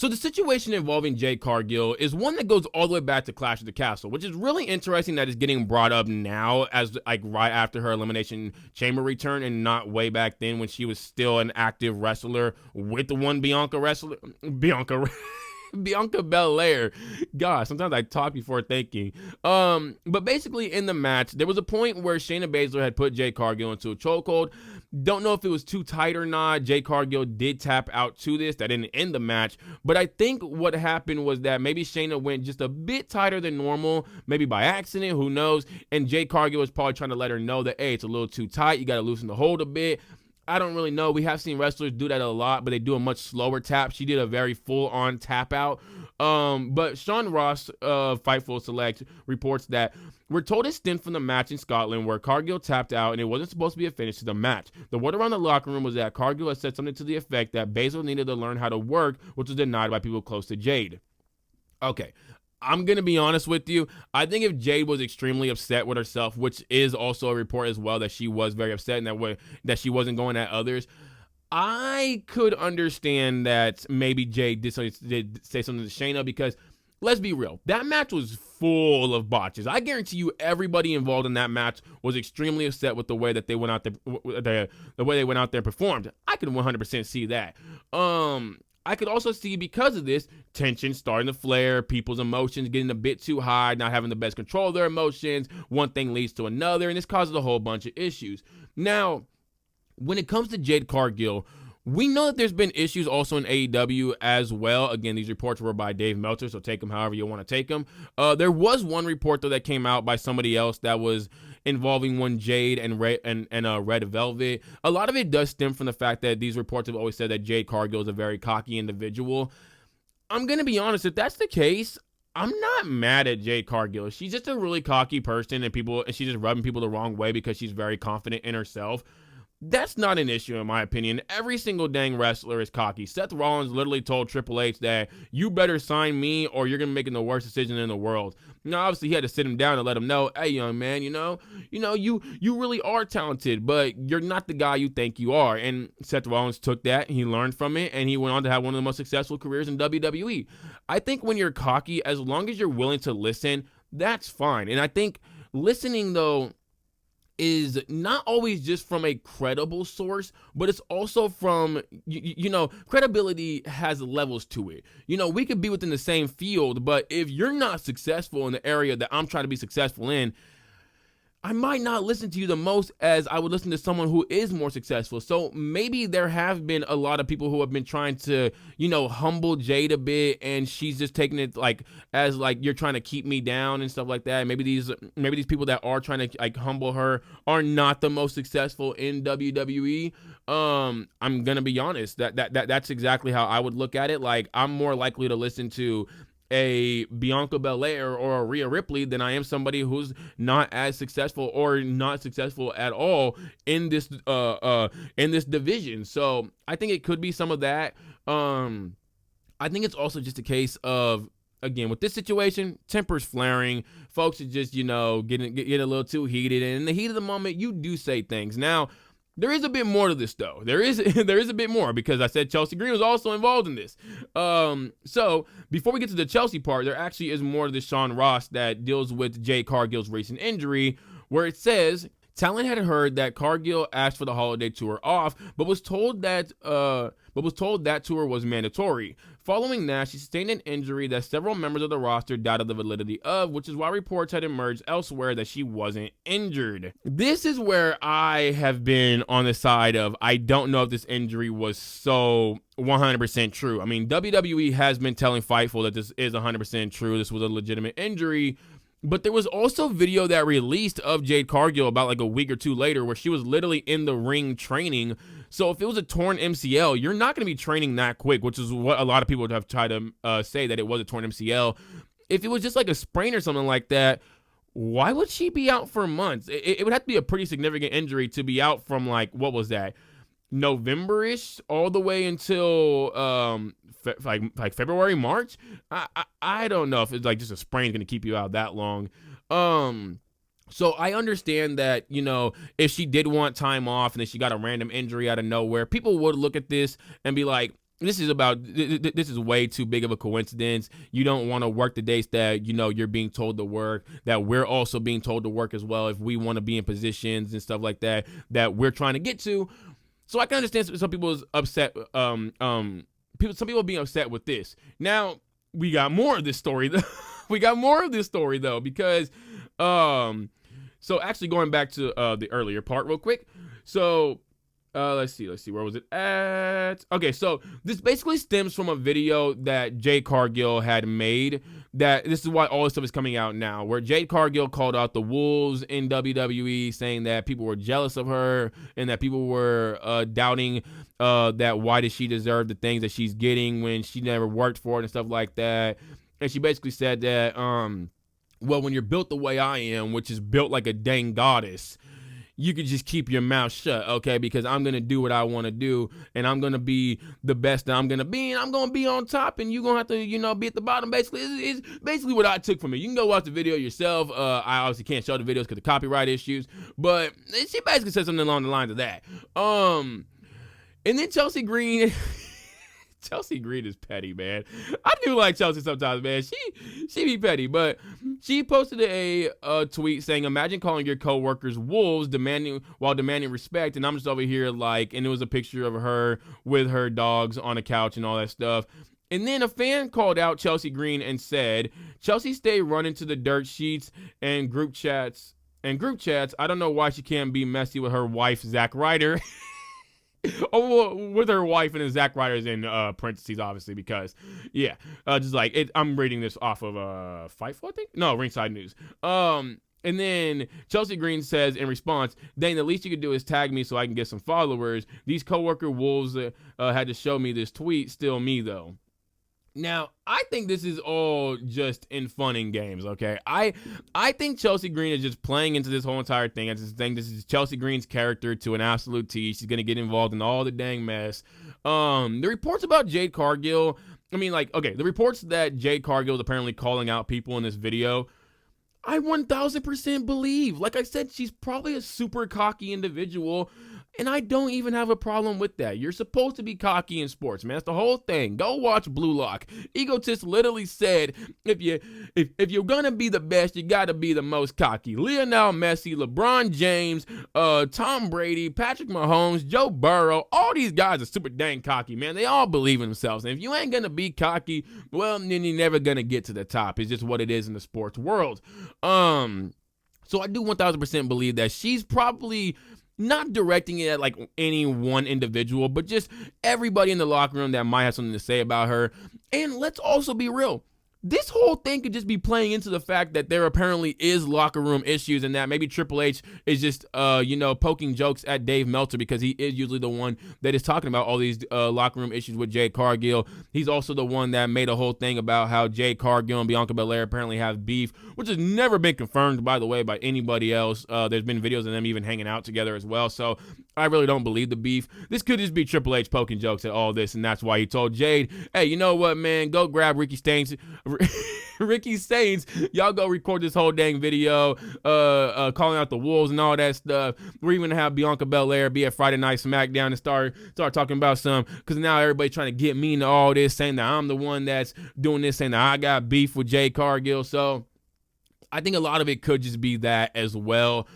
So the situation involving Jade Cargill is one that goes all the way back to Clash of the Castle, which is really interesting that it's getting brought up now as like right after her Elimination Chamber return and not way back then when she was still an active wrestler with the one Bianca Belair. Gosh, sometimes I talk before thinking. But basically in the match, there was a point where Shayna Baszler had put Jade Cargill into a chokehold. Don't know if it was too tight or not. Jade Cargill did tap out to this. That didn't end the match. But I think what happened was that maybe Shayna went just a bit tighter than normal, maybe by accident, who knows. And Jade Cargill was probably trying to let her know that, hey, it's a little too tight. You got to loosen the hold a bit. I don't really know. We have seen wrestlers do that a lot, but they do a much slower tap. She did a very full-on tap out. But Sean Ross of Fightful Select reports that we're told it stemmed from the match in Scotland where Cargill tapped out and it wasn't supposed to be a finish to the match. The word around the locker room was that Cargill had said something to the effect that Baszler needed to learn how to work, which was denied by people close to Jade. Okay. I'm going to be honest with you. I think if Jade was extremely upset with herself, which is also a report as well that she was very upset and that she wasn't going at others, I could understand that maybe Jade did say something to Shayna because let's be real, that match was full of botches. I guarantee you everybody involved in that match was extremely upset with the way that they went out there, the way they went out there and performed. I can 100% see that. I could also see, because of this, tension starting to flare, people's emotions getting a bit too high, not having the best control of their emotions. One thing leads to another, and this causes a whole bunch of issues. Now, when it comes to Jade Cargill, we know that there's been issues also in AEW as well. Again, these reports were by Dave Meltzer, so take them however you want to take them. There was one report, though, that came out by somebody else that was involving one Jade and Red Velvet. A lot of it does stem from the fact that these reports have always said that Jade Cargill is a very cocky individual. I'm going to be honest, if that's the case, I'm not mad at Jade Cargill. She's just a really cocky person and she's just rubbing people the wrong way because she's very confident in herself. That's not an issue in my opinion. Every single dang wrestler is cocky. Seth Rollins literally told Triple H that you better sign me or you're going to be making the worst decision in the world. Now, obviously, he had to sit him down and let him know, hey, young man, you really are talented, but you're not the guy you think you are. And Seth Rollins took that, he learned from it, and he went on to have one of the most successful careers in WWE. I think when you're cocky, as long as you're willing to listen, that's fine. And I think listening, though, is not always just from a credible source, but it's also from, credibility has levels to it. We could be within the same field, but if you're not successful in the area that I'm trying to be successful in, I might not listen to you the most as I would listen to someone who is more successful. So maybe there have been a lot of people who have been trying to, humble Jade a bit, and she's just taking it as you're trying to keep me down and stuff like that. Maybe these people that are trying to humble her are not the most successful in WWE. I'm gonna be honest. That's exactly how I would look at it. I'm more likely to listen to a Bianca Belair or a Rhea Ripley than I am somebody who's not as successful or not successful at all in this division. So I think it could be some of that. I think it's also just a case of, again, with this situation, tempers flaring. Folks are just, getting a little too heated. And in the heat of the moment, you do say things. Now, there is a bit more to this, though. There is a bit more, because I said Chelsea Green was also involved in this. So before we get to the Chelsea part, there actually is more to this Sean Ross that deals with Jade Cargill's recent injury, where it says talent had heard that Cargill asked for the holiday tour off, but was told that tour was mandatory. Following that, she sustained an injury that several members of the roster doubted the validity of, which is why reports had emerged elsewhere that she wasn't injured. This is where I have been on the side of, I don't know if this injury was so 100% true. I mean, WWE has been telling Fightful that this is 100% true. This was a legitimate injury. But there was also video that released of Jade Cargill about a week or two later where she was literally in the ring training. So if it was a torn MCL, you're not going to be training that quick, which is what a lot of people would have tried to say, that it was a torn MCL. If it was just a sprain or something like that, why would she be out for months? It would have to be a pretty significant injury to be out from what was that? November-ish all the way until February, March. I don't know if it's just a sprain going to keep you out that long. So I understand that, if she did want time off and then she got a random injury out of nowhere, people would look at this and be like, this is way too big of a coincidence. You don't want to work the dates that you're being told to work, that we're also being told to work as well if we want to be in positions and stuff like that we're trying to get to. So I can understand some people's upset. Some people being upset with this. Now we got more of this story. We got more of this story though, because so actually going back to the earlier part real quick. So let's see, where was it at? Okay, so this basically stems from a video that Jade Cargill had made. That this is why all this stuff is coming out now, where Jade Cargill called out the wolves in WWE, saying that people were jealous of her and that people were doubting that why does she deserve the things that she's getting when she never worked for it and stuff like that. And she basically said that, well, when you're built the way I am, which is built like a dang goddess, you could just keep your mouth shut, okay? Because I'm going to do what I want to do, and I'm going to be the best that I'm going to be, and I'm going to be on top, and you're going to have to, be at the bottom. Basically, it's basically what I took from it. You can go watch the video yourself. I obviously can't show the videos because of copyright issues, but she basically said something along the lines of that. And then Chelsea Green... Chelsea Green is petty, man. I do like Chelsea sometimes, man. She be petty, but she posted a tweet saying, "Imagine calling your coworkers wolves, while demanding respect." And I'm just over here and it was a picture of her with her dogs on a couch and all that stuff. And then a fan called out Chelsea Green and said, "Chelsea stay running to the dirt sheets and group chats. I don't know why she can't be messy with her wife, Zack Ryder." Oh, with her wife, and then Zack Ryder's in parentheses, obviously, because just like it. I'm reading this off of Fightful, I think. No, Ringside News. And then Chelsea Green says in response, "Dang, the least you could do is tag me so I can get some followers. These coworker wolves had to show me this tweet. Still me though." Now, I think this is all just in fun and games, okay? I think Chelsea Green is just playing into this whole entire thing. I just think this is Chelsea Green's character to an absolute T. She's going to get involved in all the dang mess. The reports about Jade Cargill, the reports that Jade Cargill is apparently calling out people in this video, I 1000% believe. Like I said, she's probably a super cocky individual, and I don't even have a problem with that. You're supposed to be cocky in sports, man. That's the whole thing. Go watch Blue Lock. Egotist literally said, if you're gonna be the best, you gotta be the most cocky. Lionel Messi, LeBron James, Tom Brady, Patrick Mahomes, Joe Burrow, all these guys are super dang cocky, man. They all believe in themselves. And if you ain't gonna be cocky, well, then you're never gonna get to the top. It's just what it is in the sports world. So I do 1000% believe that she's probably not directing it at any one individual, but just everybody in the locker room that might have something to say about her. And let's also be real. This whole thing could just be playing into the fact that there apparently is locker room issues, and that maybe Triple H is just, poking jokes at Dave Meltzer, because he is usually the one that is talking about all these locker room issues with Jade Cargill. He's also the one that made a whole thing about how Jade Cargill and Bianca Belair apparently have beef, which has never been confirmed, by the way, by anybody else. There's been videos of them even hanging out together as well, so I really don't believe the beef. This could just be Triple H poking jokes at all this, and that's why he told Jade, "Hey, you know what, man? Go grab Ricky Stanks." Ricky Saints, y'all go record this whole dang video calling out the wolves and all that stuff. We're even gonna have Bianca Belair be at Friday Night SmackDown and start talking about some, because now everybody's trying to get me into all this, saying that I'm the one that's doing this, saying that I got beef with Jade Cargill. So I think a lot of it could just be that as well.